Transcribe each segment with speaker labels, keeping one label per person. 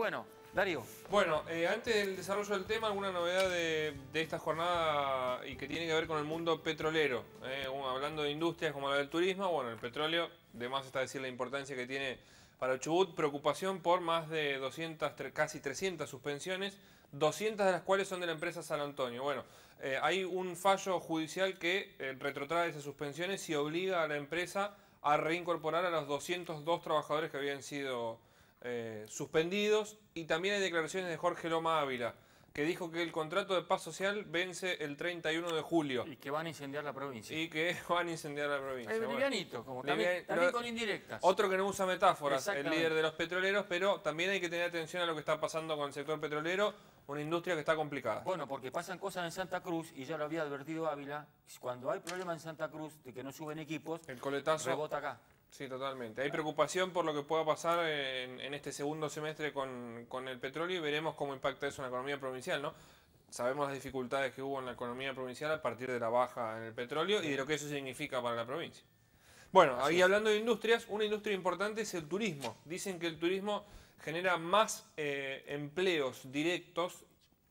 Speaker 1: Bueno, Darío.
Speaker 2: Bueno, antes del desarrollo del tema, alguna novedad de esta jornada y que tiene que ver con el mundo petrolero. Hablando de industrias como la del turismo, bueno, el petróleo, de más está decir la importancia que tiene para Chubut, preocupación por más de 200, casi 300 suspensiones, 200 de las cuales son de la empresa San Antonio. Bueno, hay un fallo judicial que retrotrae esas suspensiones y obliga a la empresa a reincorporar a los 202 trabajadores que habían sido suspendidos, y también hay declaraciones de Jorge Loma Ávila, que dijo que el contrato de paz social vence el 31 de julio.
Speaker 1: Y que van a incendiar la provincia.
Speaker 2: Y que van a incendiar la provincia.
Speaker 1: Livianito, como también con indirectas.
Speaker 2: Otro que no usa metáforas, el líder de los petroleros, pero también hay que tener atención a lo que está pasando con el sector petrolero, una industria que está complicada.
Speaker 1: Bueno, porque pasan cosas en Santa Cruz, y ya lo había advertido Ávila, cuando hay problemas en Santa Cruz de que no suben equipos,
Speaker 2: el coletazo
Speaker 1: rebota acá.
Speaker 2: Sí, totalmente. Hay preocupación por lo que pueda pasar en este segundo semestre con el petróleo, y veremos cómo impacta eso en la economía provincial, ¿no? Sabemos las dificultades que hubo en la economía provincial a partir de la baja en el petróleo y de lo que eso significa para la provincia. Bueno, ahí hablando de industrias, una industria importante es el turismo. Dicen que el turismo genera más empleos directos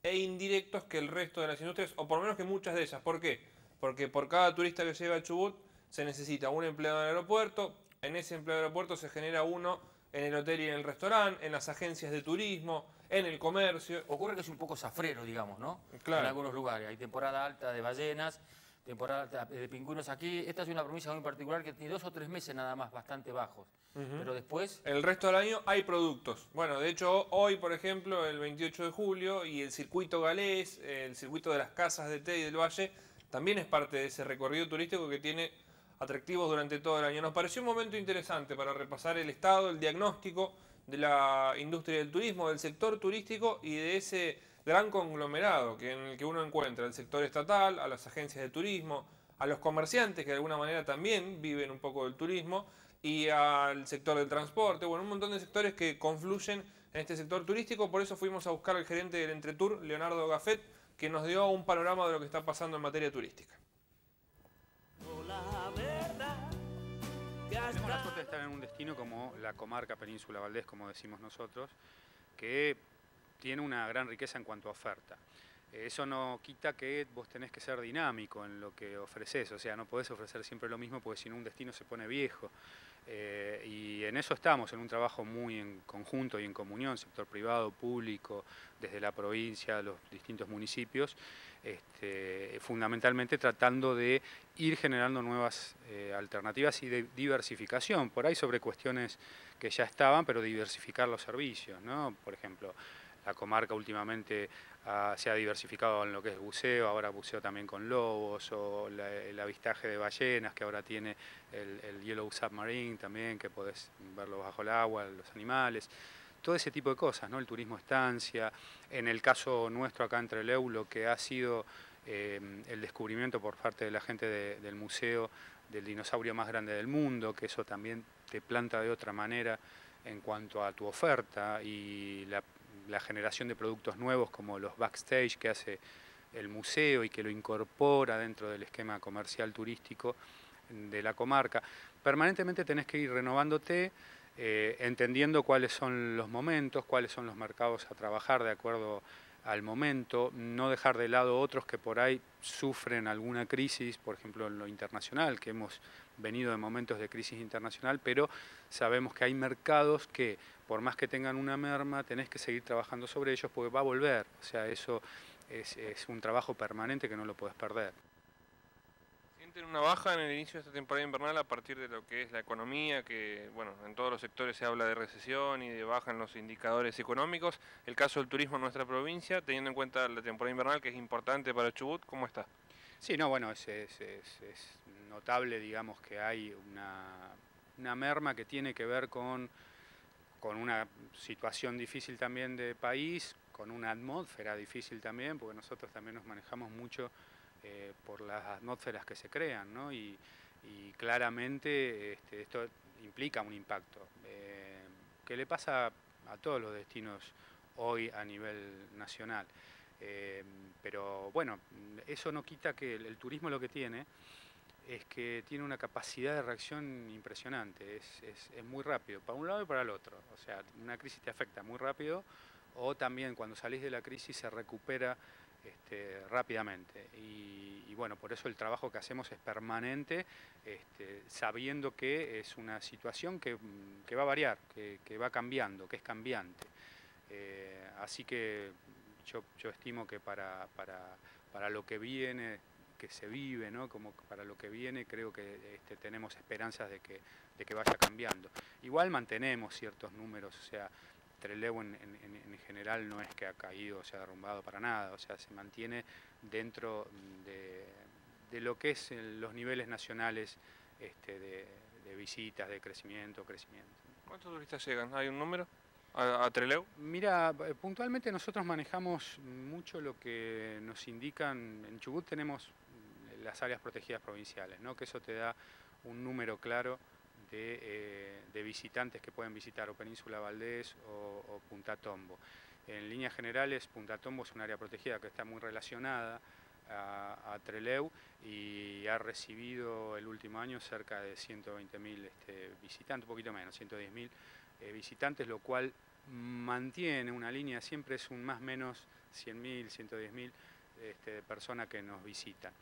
Speaker 2: e indirectos que el resto de las industrias, o por lo menos que muchas de ellas. ¿Por qué? Porque por cada turista que llega a Chubut se necesita un empleado en el aeropuerto. En ese empleado de aeropuerto se genera uno en el hotel y en el restaurante, en las agencias de turismo, en el comercio.
Speaker 1: Ocurre que es un poco zafrero, digamos, ¿no?
Speaker 2: Claro.
Speaker 1: En algunos lugares. Hay temporada alta de ballenas, temporada alta de pingüinos. Aquí, esta es una provincia muy particular que tiene 2 o 3 meses nada más bastante bajos. Pero después...
Speaker 2: El resto del año hay productos. Bueno, de hecho, hoy, por ejemplo, el 28 de julio, y el circuito galés, el circuito de las casas de té y del valle, también es parte de ese recorrido turístico que tiene atractivos durante todo el año. Nos pareció un momento interesante para repasar el estado, el diagnóstico de la industria del turismo, del sector turístico y de ese gran conglomerado en el que uno encuentra el sector estatal, a las agencias de turismo, a los comerciantes que de alguna manera también viven un poco del turismo, y al sector del transporte. Bueno, un montón de sectores que confluyen en este sector turístico. Por eso fuimos a buscar al gerente del Entretur, Leonardo Gaffet, que nos dio un panorama de lo que está pasando en materia turística.
Speaker 3: Tenemos la suerte de estar en un destino como la comarca Península Valdés, como decimos nosotros, que tiene una gran riqueza en cuanto a oferta. Eso no quita que vos tenés que ser dinámico en lo que ofreces, o sea, no podés ofrecer siempre lo mismo porque si no un destino se pone viejo. Y en eso estamos, en un trabajo muy en conjunto y en comunión, sector privado, público, desde la provincia, los distintos municipios, fundamentalmente tratando de ir generando nuevas alternativas y de diversificación, por ahí sobre cuestiones que ya estaban, pero diversificar los servicios, ¿no? Por ejemplo, la comarca últimamente se ha diversificado en lo que es buceo, ahora buceo también con lobos, o el avistaje de ballenas, que ahora tiene el Yellow Submarine también, que podés verlo bajo el agua, los animales, todo ese tipo de cosas, ¿no? El turismo estancia, en el caso nuestro acá en Trelew, lo que ha sido el descubrimiento por parte de la gente del museo del dinosaurio más grande del mundo, que eso también te planta de otra manera en cuanto a tu oferta y la generación de productos nuevos como los backstage que hace el museo y que lo incorpora dentro del esquema comercial turístico de la comarca. Permanentemente tenés que ir renovándote, entendiendo cuáles son los momentos, cuáles son los mercados a trabajar de acuerdo al momento, no dejar de lado otros que por ahí sufren alguna crisis, por ejemplo en lo internacional, que hemos venido de momentos de crisis internacional, pero sabemos que hay mercados que por más que tengan una merma, tenés que seguir trabajando sobre ellos porque va a volver, o sea, eso es un trabajo permanente que no lo podés perder.
Speaker 2: ¿Sienten una baja en el inicio de esta temporada invernal a partir de lo que es la economía, que bueno, en todos los sectores se habla de recesión y de baja en los indicadores económicos? El caso del turismo en nuestra provincia, teniendo en cuenta la temporada invernal, que es importante para Chubut, ¿cómo está?
Speaker 3: Sí, no, bueno, es notable, digamos, que hay una merma que tiene que ver con una situación difícil también de país, con una atmósfera difícil también, porque nosotros también nos manejamos mucho por las atmósferas que se crean, ¿no? Y claramente esto implica un impacto que le pasa a todos los destinos hoy a nivel nacional. Pero bueno, eso no quita que el turismo lo que tiene es que tiene una capacidad de reacción impresionante, es muy rápido, para un lado y para el otro. O sea, una crisis te afecta muy rápido, o también cuando salís de la crisis se recupera rápidamente. Y bueno, por eso el trabajo que hacemos es permanente, sabiendo que es una situación que va a variar, que va cambiando, que es cambiante. Así que yo estimo que para lo que viene, que se vive, ¿no? Como para lo que viene, creo que tenemos esperanzas de que vaya cambiando. Igual mantenemos ciertos números, o sea, Trelew en general no es que ha caído o se ha derrumbado para nada, o sea, se mantiene dentro de lo que es los niveles nacionales de visitas, de crecimiento.
Speaker 2: ¿Cuántos turistas llegan? ¿Hay un número a Trelew?
Speaker 3: Mira, puntualmente nosotros manejamos mucho lo que nos indican. En Chubut tenemos las áreas protegidas provinciales, ¿no? Que eso te da un número claro de visitantes que pueden visitar o Península Valdés o Punta Tombo. En líneas generales, Punta Tombo es un área protegida que está muy relacionada a Trelew y ha recibido el último año cerca de 120.000 visitantes, un poquito menos, 110.000 visitantes, lo cual mantiene una línea, siempre es un más o menos 100.000, 110.000 personas que nos visitan.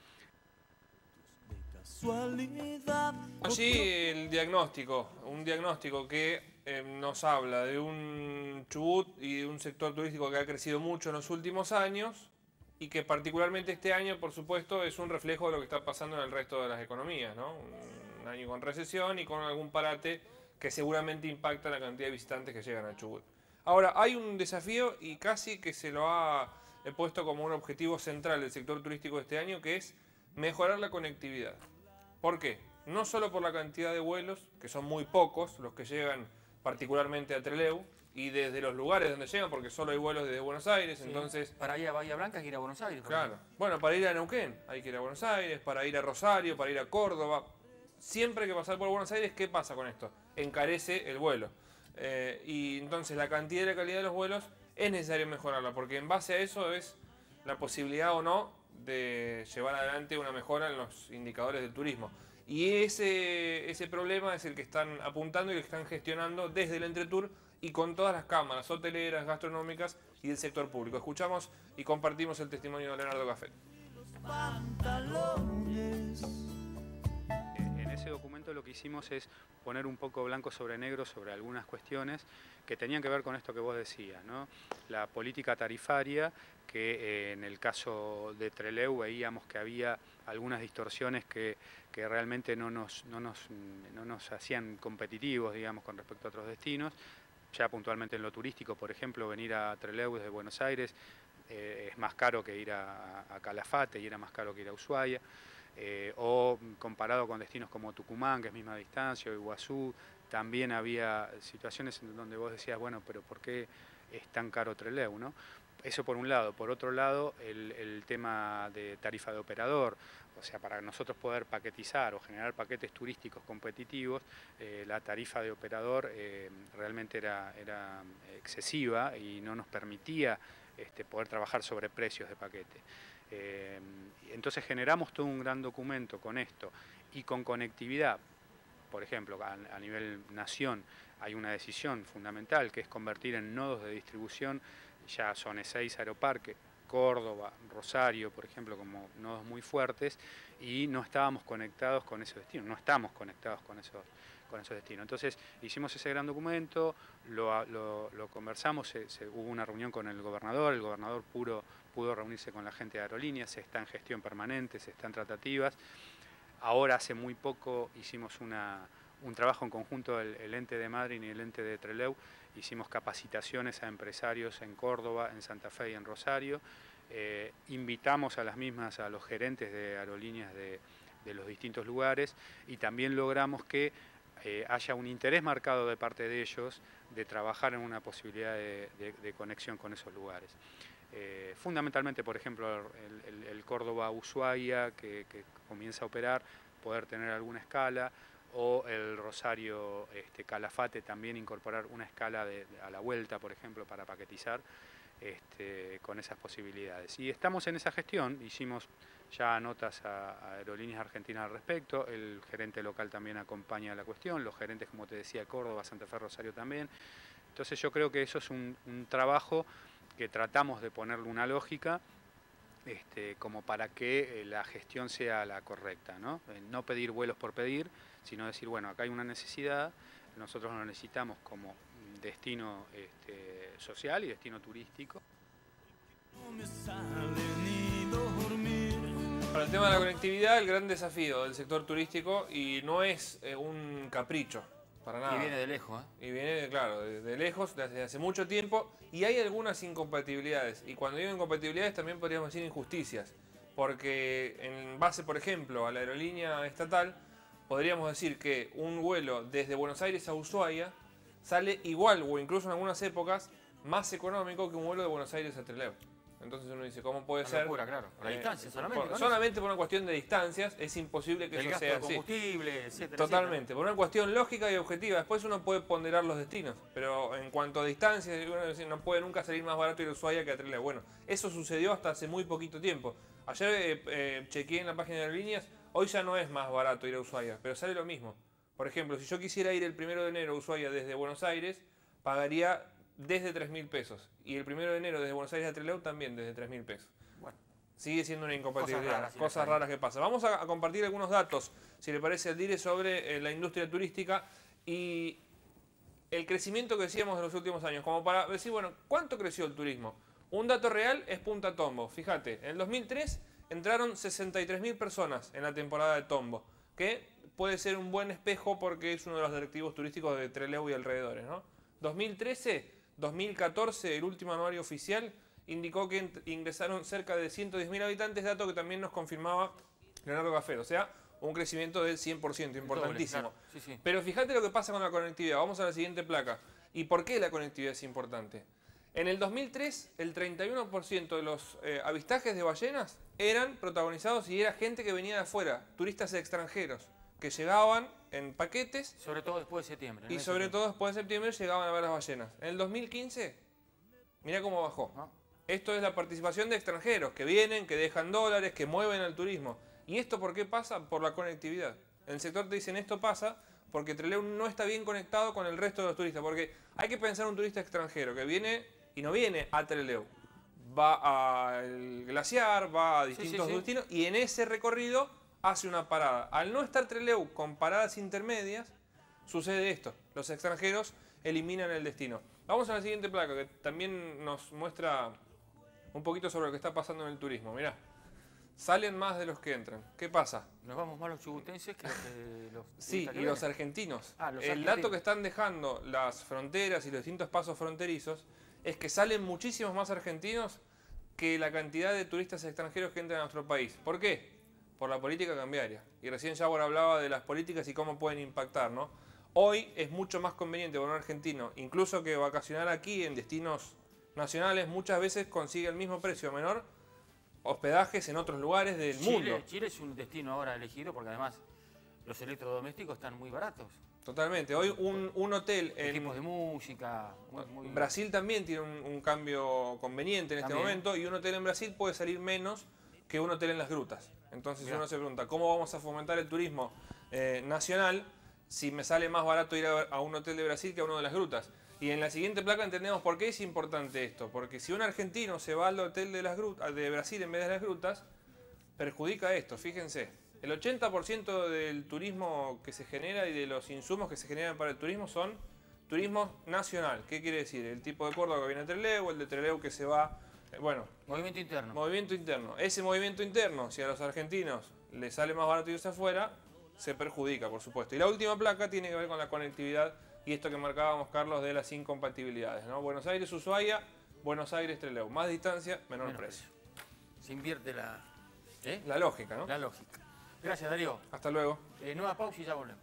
Speaker 2: Allí el diagnóstico, un diagnóstico que nos habla de un Chubut y de un sector turístico que ha crecido mucho en los últimos años y que particularmente este año, por supuesto, es un reflejo de lo que está pasando en el resto de las economías, ¿no? Un año con recesión y con algún parate que seguramente impacta la cantidad de visitantes que llegan a Chubut. Ahora, hay un desafío y casi que se lo ha puesto como un objetivo central del sector turístico de este año, que es mejorar la conectividad. ¿Por qué? No solo por la cantidad de vuelos, que son muy pocos los que llegan particularmente a Trelew, y desde los lugares donde llegan, porque solo hay vuelos desde Buenos Aires, sí. Entonces...
Speaker 1: Para ir a Bahía Blanca hay que ir a Buenos Aires.
Speaker 2: Claro. Bueno, para ir a Neuquén hay que ir a Buenos Aires, para ir a Rosario, para ir a Córdoba. Siempre hay que pasar por Buenos Aires, ¿qué pasa con esto? Encarece el vuelo. Y entonces la cantidad y la calidad de los vuelos es necesario mejorarla, porque en base a eso es la posibilidad o no de llevar adelante una mejora en los indicadores del turismo. Y ese problema es el que están apuntando y el que están gestionando desde el Entretur y con todas las cámaras hoteleras, gastronómicas y del sector público. Escuchamos y compartimos el testimonio de Leonardo Café.
Speaker 3: En ese documento lo que hicimos es poner un poco blanco sobre negro sobre algunas cuestiones que tenían que ver con esto que vos decías, ¿no? La política tarifaria, que en el caso de Trelew veíamos que había algunas distorsiones que realmente no nos hacían competitivos, digamos, con respecto a otros destinos. Ya puntualmente en lo turístico, por ejemplo, venir a Trelew desde Buenos Aires es más caro que ir a Calafate y era más caro que ir a Ushuaia. O comparado con destinos como Tucumán, que es misma distancia, o Iguazú, también había situaciones en donde vos decías, bueno, pero ¿por qué es tan caro Trelew, no? Eso por un lado. Por otro lado, el tema de tarifa de operador, o sea, para nosotros poder paquetizar o generar paquetes turísticos competitivos, la tarifa de operador realmente era excesiva y no nos permitía poder trabajar sobre precios de paquete. Entonces generamos todo un gran documento con esto y con conectividad. Por ejemplo, a nivel nación hay una decisión fundamental que es convertir en nodos de distribución, ya son 6 aeroparques, Córdoba, Rosario, por ejemplo, como nodos muy fuertes, y no estábamos conectados con esos destinos, no estamos conectados con esos destinos. Entonces hicimos ese gran documento, lo conversamos, hubo una reunión con el gobernador pudo reunirse con la gente de aerolíneas, se está en gestión permanente, se está en tratativas. Ahora hace muy poco hicimos un trabajo en conjunto, el ente de Madryn y el ente de Trelew, hicimos capacitaciones a empresarios en Córdoba, en Santa Fe y en Rosario. Invitamos a las mismas, a los gerentes de aerolíneas de los distintos lugares y también logramos que haya un interés marcado de parte de ellos de trabajar en una posibilidad de conexión con esos lugares. Fundamentalmente, por ejemplo, el Córdoba-Ushuaia que comienza a operar, poder tener alguna escala, o el Rosario Calafate también incorporar una escala a la vuelta, por ejemplo, para paquetizar. con esas posibilidades. Y estamos en esa gestión, hicimos ya notas a Aerolíneas Argentinas al respecto, el gerente local también acompaña la cuestión, los gerentes, como te decía, Córdoba, Santa Fe, Rosario también. Entonces yo creo que eso es un trabajo que tratamos de ponerle una lógica como para que la gestión sea la correcta, ¿no? No pedir vuelos por pedir, sino decir, bueno, acá hay una necesidad, nosotros lo necesitamos como destino social y destino turístico.
Speaker 2: Para el tema de la conectividad, el gran desafío del sector turístico, y no es un capricho, para nada.
Speaker 1: Y viene de lejos, ¿eh?
Speaker 2: Y viene, claro, de lejos, desde hace mucho tiempo, y hay algunas incompatibilidades. Y cuando digo incompatibilidades también podríamos decir injusticias, porque en base, por ejemplo, a la aerolínea estatal, podríamos decir que un vuelo desde Buenos Aires a Ushuaia sale igual, o incluso en algunas épocas, más económico que un vuelo de Buenos Aires a Trelew. Entonces uno dice, ¿cómo puede ser?
Speaker 1: Locura, claro. Por la distancia solamente.
Speaker 2: Solamente por una cuestión de distancias es imposible que eso sea así.
Speaker 1: El gasto de combustible, etcétera.
Speaker 2: Totalmente,
Speaker 1: etcétera.
Speaker 2: por una cuestión lógica y objetiva. Después uno puede ponderar los destinos, pero en cuanto a distancias, no puede nunca salir más barato ir a Ushuaia que a Trelew. Bueno, eso sucedió hasta hace muy poquito tiempo. Ayer chequeé en la página de Aerolíneas, hoy ya no es más barato ir a Ushuaia, pero sale lo mismo. Por ejemplo, si yo quisiera ir el 1 de enero a Ushuaia desde Buenos Aires, pagaría desde 3.000 pesos. Y el 1 de enero desde Buenos Aires a Trelew también desde 3.000 pesos. Bueno, sigue siendo una incompatibilidad. Cosas raras que pasan. Vamos a compartir algunos datos, si le parece al Dire, sobre la industria turística y el crecimiento que decíamos de los últimos años. Como para decir, bueno, ¿cuánto creció el turismo? Un dato real es Punta Tombo. Fíjate, en el 2003 entraron 63.000 personas en la temporada de Tombo, que puede ser un buen espejo porque es uno de los atractivos turísticos de Trelew y alrededores, ¿no? 2014, el último anuario oficial, indicó que ingresaron cerca de 110.000 habitantes, dato que también nos confirmaba Leonardo Gafero, o sea, un crecimiento del 100%, importantísimo.
Speaker 1: Claro. Sí, sí.
Speaker 2: Pero fíjate lo que pasa con la conectividad, vamos a la siguiente placa. ¿Y por qué la conectividad es importante? En el 2003, el 31% de los avistajes de ballenas eran protagonizados y era gente que venía de afuera, turistas extranjeros, que llegaban en paquetes.
Speaker 1: Sobre todo después de septiembre.
Speaker 2: Y sobre todo después de septiembre llegaban a ver las ballenas. En el 2015, mirá cómo bajó. Esto es la participación de extranjeros que vienen, que dejan dólares, que mueven al turismo. ¿Y esto por qué pasa? Por la conectividad. En el sector te dicen esto pasa porque Trelew no está bien conectado con el resto de los turistas. Porque hay que pensar un turista extranjero que viene y no viene a Trelew. Va al glaciar, va a distintos destinos y en ese recorrido hace una parada. Al no estar Trelew con paradas intermedias, sucede esto. Los extranjeros eliminan el destino. Vamos a la siguiente placa que también nos muestra un poquito sobre lo que está pasando en el turismo. Mirá, salen más de los que entran. ¿Qué pasa?
Speaker 1: Nos vamos más los chubutenses que los
Speaker 2: sí, y los argentinos.
Speaker 1: El
Speaker 2: dato que están dejando las fronteras y los distintos pasos fronterizos es que salen muchísimos más argentinos que la cantidad de turistas extranjeros que entran a nuestro país. ¿Por qué? Por la política cambiaria. Y recién Yabor hablaba de las políticas y cómo pueden impactar, ¿no? Hoy es mucho más conveniente para un argentino, incluso que vacacionar aquí en destinos nacionales, muchas veces consigue el mismo precio menor hospedajes en otros lugares del mundo.
Speaker 1: Chile es un destino ahora elegido porque además los electrodomésticos están muy baratos.
Speaker 2: Totalmente. Hoy un hotel en
Speaker 1: equipos de música. Muy
Speaker 2: Brasil también tiene un cambio conveniente en este momento y un hotel en Brasil puede salir menos que un hotel en las grutas. Entonces uno se pregunta, ¿cómo vamos a fomentar el turismo nacional si me sale más barato ir a un hotel de Brasil que a uno de las grutas? Y en la siguiente placa entendemos por qué es importante esto. Porque si un argentino se va al hotel de Brasil en vez de las grutas, perjudica esto. Fíjense, el 80% del turismo que se genera y de los insumos que se generan para el turismo son turismo nacional. ¿Qué quiere decir? El tipo de Córdoba que viene a Trelew, o el de Trelew que se va... Bueno,
Speaker 1: movimiento interno.
Speaker 2: Movimiento interno. Ese movimiento interno, si a los argentinos les sale más barato irse afuera, se perjudica, por supuesto. Y la última placa tiene que ver con la conectividad y esto que marcábamos, Carlos, de las incompatibilidades, ¿no? Buenos Aires, Ushuaia, Buenos Aires, Trelew. Más distancia, menor precio.
Speaker 1: Se invierte la
Speaker 2: lógica, ¿no?
Speaker 1: La lógica. Gracias, Darío.
Speaker 2: Hasta luego.
Speaker 1: Nueva pausa y ya volvemos.